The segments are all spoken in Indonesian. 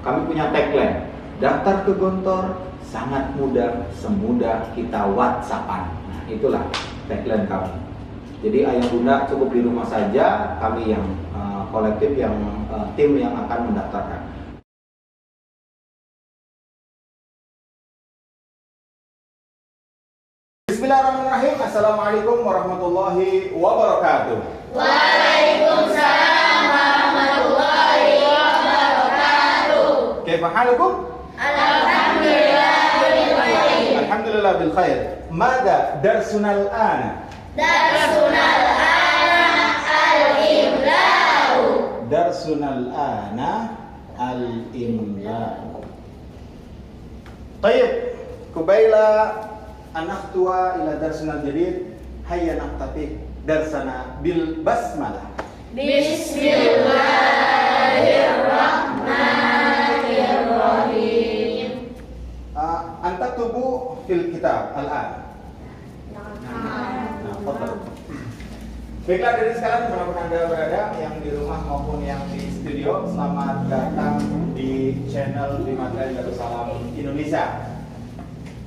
kami punya tagline, daftar ke Gontor sangat mudah, semudah kita WhatsAppan. Nah, itulah tagline kami. Jadi ayah bunda cukup di rumah saja, kami yang kolektif, yang tim yang akan mendaftarkan. Bismillahirrahmanirrahim. Assalamualaikum warahmatullahi wabarakatuh. Waalaikumsalam warahmatullahi wabarakatuh. Kaifa halukum? Alhamdulillah bil khair. Alhamdulillah bil khair. Mada darsunal ana? Darsunal ana al-imla'u. Darsunal ana al-imla'u. Tayyib, kubaila anaktua ila darsunal jadid, hayya naqtafi darsana bil basmalah. Bismillahirrahmanirrahim. Anta tubu fil kitab al-an. Baiklah dari sekarang dimanapun Anda berada, yang di rumah maupun yang di studio, selamat datang di channel Bimatren Darussalam Indonesia.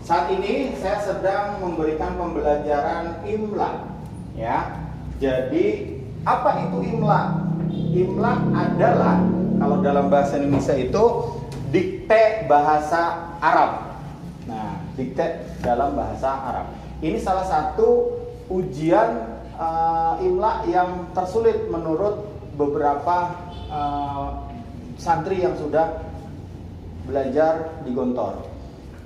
Saat ini saya sedang memberikan pembelajaran imla, ya. Jadi apa itu imla? Imla adalah, kalau dalam bahasa Indonesia itu dikte bahasa Arab. Nah, dikte dalam bahasa Arab. Ini salah satu ujian imla yang tersulit menurut beberapa santri yang sudah belajar di Gontor.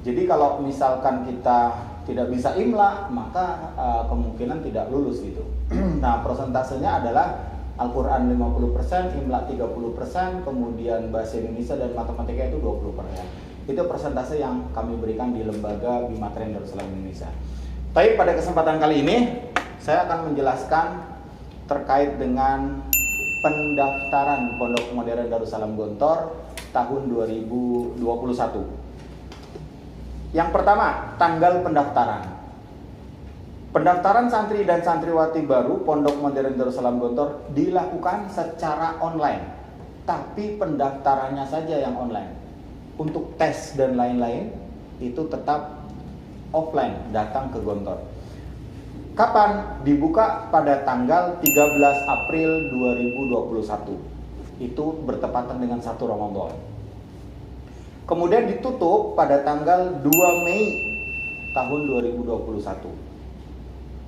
Jadi kalau misalkan kita tidak bisa imla, maka kemungkinan tidak lulus gitu. Nah, persentasenya adalah Al-Quran 50%, imla 30%, kemudian bahasa Indonesia dan matematika itu 20%. Itu persentase yang kami berikan di lembaga Bimatren Darussalam Indonesia. Tapi pada kesempatan kali ini saya akan menjelaskan terkait dengan pendaftaran Pondok Modern Darussalam Gontor tahun 2021. Yang pertama, tanggal pendaftaran. Pendaftaran santri dan santriwati baru Pondok Modern Darussalam Gontor dilakukan secara online. Tapi pendaftarannya saja yang online. Untuk tes dan lain-lain itu tetap offline, datang ke Gontor. Kapan? Dibuka pada tanggal 13 April 2021. Itu bertepatan dengan 1 Ramadan. Kemudian ditutup pada tanggal 2 Mei tahun 2021.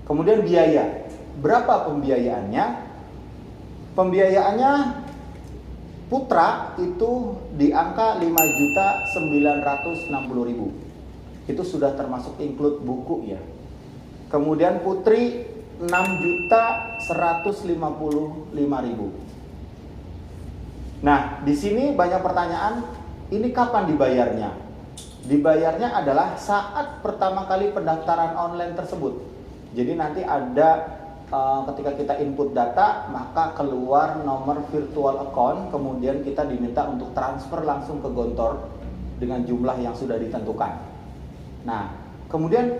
Kemudian biaya. Berapa pembiayaannya? Pembiayaannya putra itu di angka 5.960.000. Itu sudah termasuk include buku ya. Kemudian putri 6.155.000. Nah, di sini banyak pertanyaan, ini kapan dibayarnya? Dibayarnya adalah saat pertama kali pendaftaran online tersebut. Jadi nanti ada ketika kita input data, maka keluar nomor virtual account, kemudian kita diminta untuk transfer langsung ke Gontor dengan jumlah yang sudah ditentukan. Nah, kemudian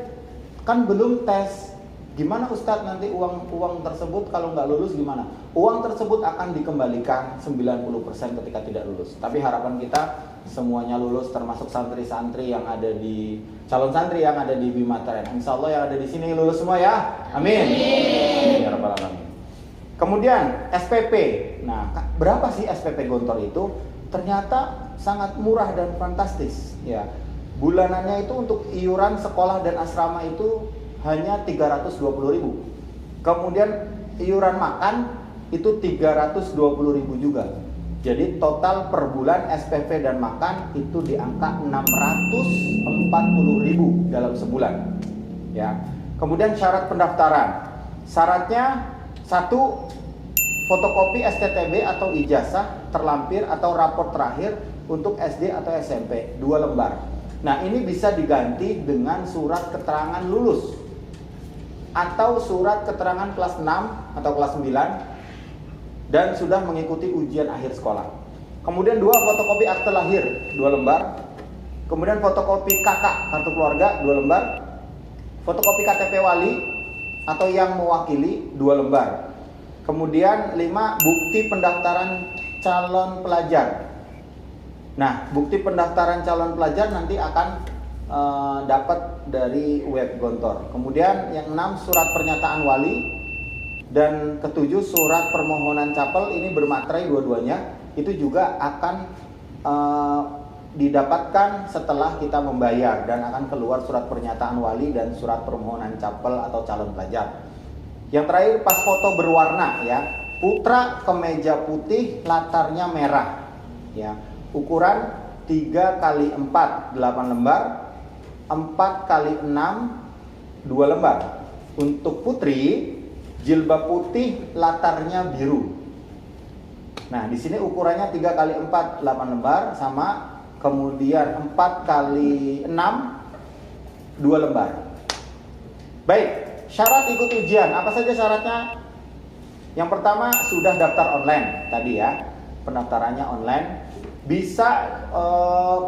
kan belum tes. Gimana Ustadz nanti uang tersebut kalau nggak lulus gimana? Uang tersebut akan dikembalikan 90% ketika tidak lulus. Tapi harapan kita semuanya lulus, termasuk santri-santri yang ada di calon santri yang ada di Bimatren. Insya Allah yang ada di sini lulus semua ya. Amin. Amin. Ya Rabbal Alamin. Kemudian SPP. Nah, berapa sih SPP Gontor itu? Ternyata sangat murah dan fantastis. Ya. Bulanannya itu untuk iuran sekolah dan asrama itu hanya 320.000. Kemudian iuran makan itu 320.000 juga. Jadi total per bulan SPP dan makan itu di angka 640.000 dalam sebulan. Ya. Kemudian syarat pendaftaran. Syaratnya 1, fotokopi STTB atau ijazah terlampir atau rapor terakhir untuk SD atau SMP 2 lembar. Nah, ini bisa diganti dengan surat keterangan lulus atau surat keterangan kelas 6 atau kelas 9 dan sudah mengikuti ujian akhir sekolah. Kemudian 2, fotokopi akte lahir 2 lembar. Kemudian fotokopi KK kartu keluarga 2 lembar. Fotokopi KTP wali atau yang mewakili 2 lembar. Kemudian 5, bukti pendaftaran calon pelajar Nah, bukti pendaftaran calon pelajar nanti akan dapat dari web Gontor. Kemudian yang 6 surat pernyataan wali dan ketujuh surat permohonan capel, ini bermaterai dua-duanya, itu juga akan didapatkan setelah kita membayar dan akan keluar surat pernyataan wali dan surat permohonan capel atau calon pelajar. Yang terakhir pas foto berwarna ya, putra kemeja putih latarnya merah ya, ukuran 3 x 4 8 lembar, 4 x 6 2 lembar. Untuk putri jilbab putih latarnya biru. Nah, di sini ukurannya 3 x 4 8 lembar sama, kemudian 4 x 6 2 lembar. Baik, syarat ikut ujian, apa saja syaratnya? Yang pertama sudah daftar online tadi ya, pendaftarannya online. Bisa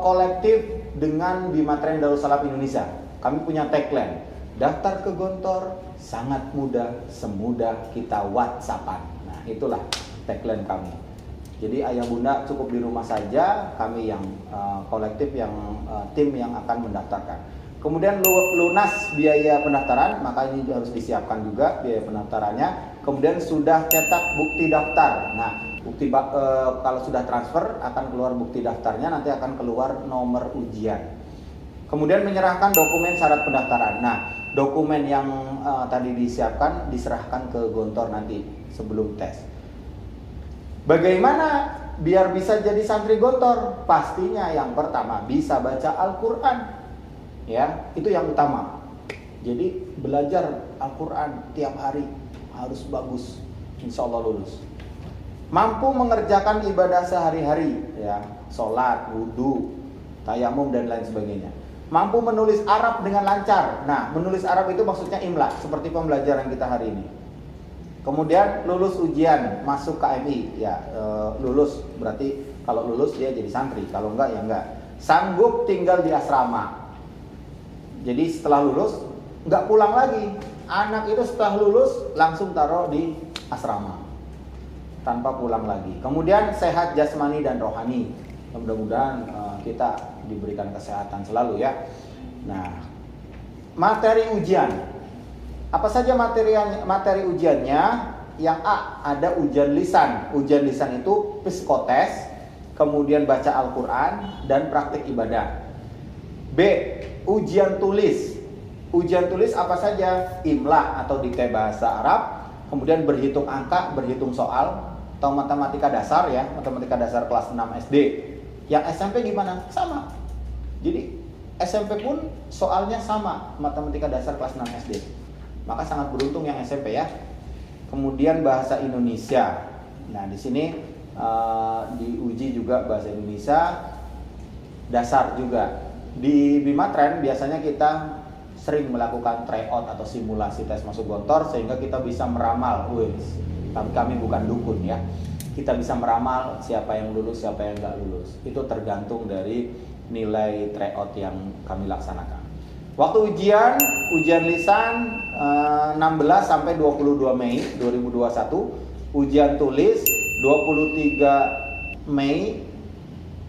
kolektif dengan Bimatren Darussalam Indonesia. Kami punya tagline, daftar ke Gontor sangat mudah, semudah kita WhatsAppan. Nah, itulah tagline kami. Jadi ayah bunda cukup di rumah saja, kami yang kolektif, yang tim yang akan mendaftarkan. Kemudian lunas biaya pendaftaran, maka ini harus disiapkan juga biaya pendaftarannya. Kemudian sudah cetak bukti daftar. Nah, bukti kalau sudah transfer akan keluar bukti daftarnya, nanti akan keluar nomor ujian. Kemudian menyerahkan dokumen syarat pendaftaran. Nah, dokumen yang tadi disiapkan diserahkan ke Gontor nanti sebelum tes. Bagaimana biar bisa jadi santri Gontor? Pastinya yang pertama bisa baca Al-Quran. Ya, itu yang utama. Jadi belajar Al-Quran tiap hari harus bagus, insya Allah lulus. Mampu mengerjakan ibadah sehari-hari, ya, sholat, wudhu, tayamum dan lain sebagainya. Mampu menulis Arab dengan lancar. Nah, menulis Arab itu maksudnya imla, seperti pembelajaran kita hari ini. Kemudian lulus ujian, masuk KMI, ya, lulus berarti kalau lulus dia jadi santri, kalau enggak ya enggak. Sanggup tinggal di asrama. Jadi setelah lulus nggak pulang lagi. Anak itu setelah lulus langsung taruh di asrama tanpa pulang lagi. Kemudian sehat jasmani dan rohani. Mudah-mudahan kita diberikan kesehatan selalu ya. Nah, materi ujian. Apa saja materi ujiannya? Yang A, ada ujian lisan. Ujian lisan itu psikotes, kemudian baca Al-Quran dan praktik ibadah. B, ujian tulis. Ujian tulis apa saja? Imla atau dikte bahasa Arab, kemudian berhitung angka, berhitung soal, atau matematika dasar ya, matematika dasar kelas 6 SD. Yang SMP gimana? Sama. Jadi SMP pun soalnya sama, matematika dasar kelas 6 SD. Maka sangat beruntung yang SMP ya. Kemudian bahasa Indonesia. Nah, di sini diuji juga bahasa Indonesia dasar juga. Di Bimatren biasanya kita sering melakukan tryout atau simulasi tes masuk Gontor sehingga kita bisa meramal. Kami bukan dukun ya. Kita bisa meramal siapa yang lulus, siapa yang nggak lulus. Itu tergantung dari nilai tryout yang kami laksanakan. Waktu ujian lisan 16 sampai 22 Mei 2021. Ujian tulis 23 Mei.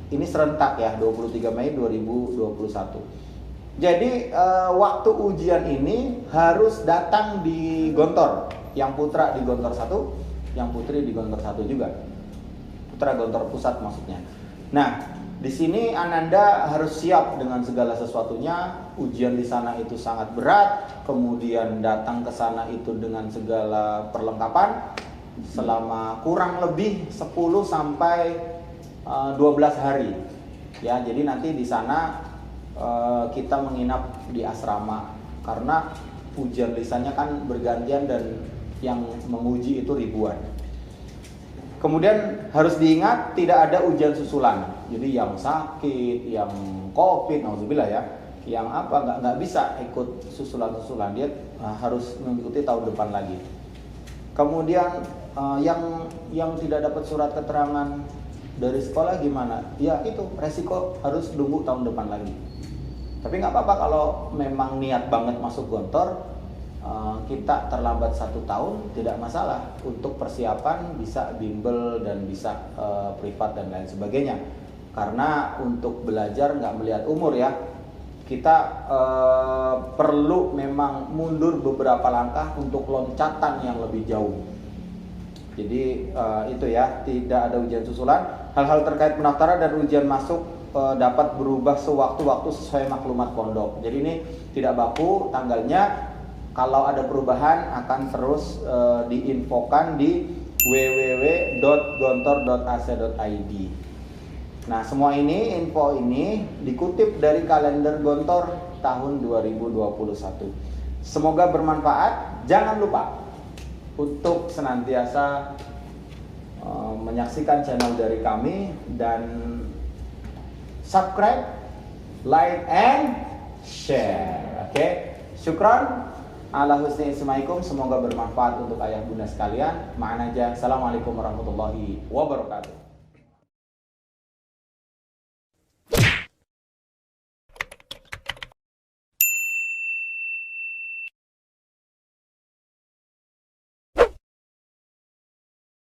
Ini serentak ya, 23 Mei 2021. Jadi waktu ujian ini harus datang di Gontor. Yang putra di Gontor 1, yang putri di Gontor 1 juga. Putra Gontor Pusat maksudnya. Nah, di sini Ananda harus siap dengan segala sesuatunya. Ujian di sana itu sangat berat. Kemudian datang ke sana itu dengan segala perlengkapan selama kurang lebih 10 sampai 12 hari ya. Jadi nanti di sana kita menginap di asrama karena ujian lisannya kan bergantian dan yang menguji itu ribuan. Kemudian harus diingat tidak ada ujian susulan. Jadi yang sakit, yang COVID, nauzubillah ya, yang apa nggak bisa ikut susulan-susulan, dia harus mengikuti tahun depan lagi. Kemudian yang tidak dapat surat keterangan dari sekolah gimana? Ya itu resiko harus nunggu tahun depan lagi. Tapi nggak apa-apa kalau memang niat banget masuk Gontor, kita terlambat 1 tahun tidak masalah. Untuk persiapan bisa bimbel dan bisa privat dan lain sebagainya. Karena untuk belajar nggak melihat umur ya. Kita perlu memang mundur beberapa langkah untuk loncatan yang lebih jauh. Jadi itu ya, tidak ada ujian susulan. Hal-hal terkait pendaftaran dan ujian masuk dapat berubah sewaktu-waktu sesuai maklumat pondok. Jadi ini tidak baku tanggalnya. Kalau ada perubahan akan terus diinfokan di www.gontor.ac.id. Nah, semua ini, info ini dikutip dari kalender Gontor tahun 2021. Semoga bermanfaat. Jangan lupa untuk senantiasa menyaksikan channel dari kami dan subscribe, like, and share. Oke, syukran. Ala husni ismaikum. Semoga bermanfaat untuk ayah bunda sekalian. Ma'an aja. Assalamualaikum warahmatullahi wabarakatuh.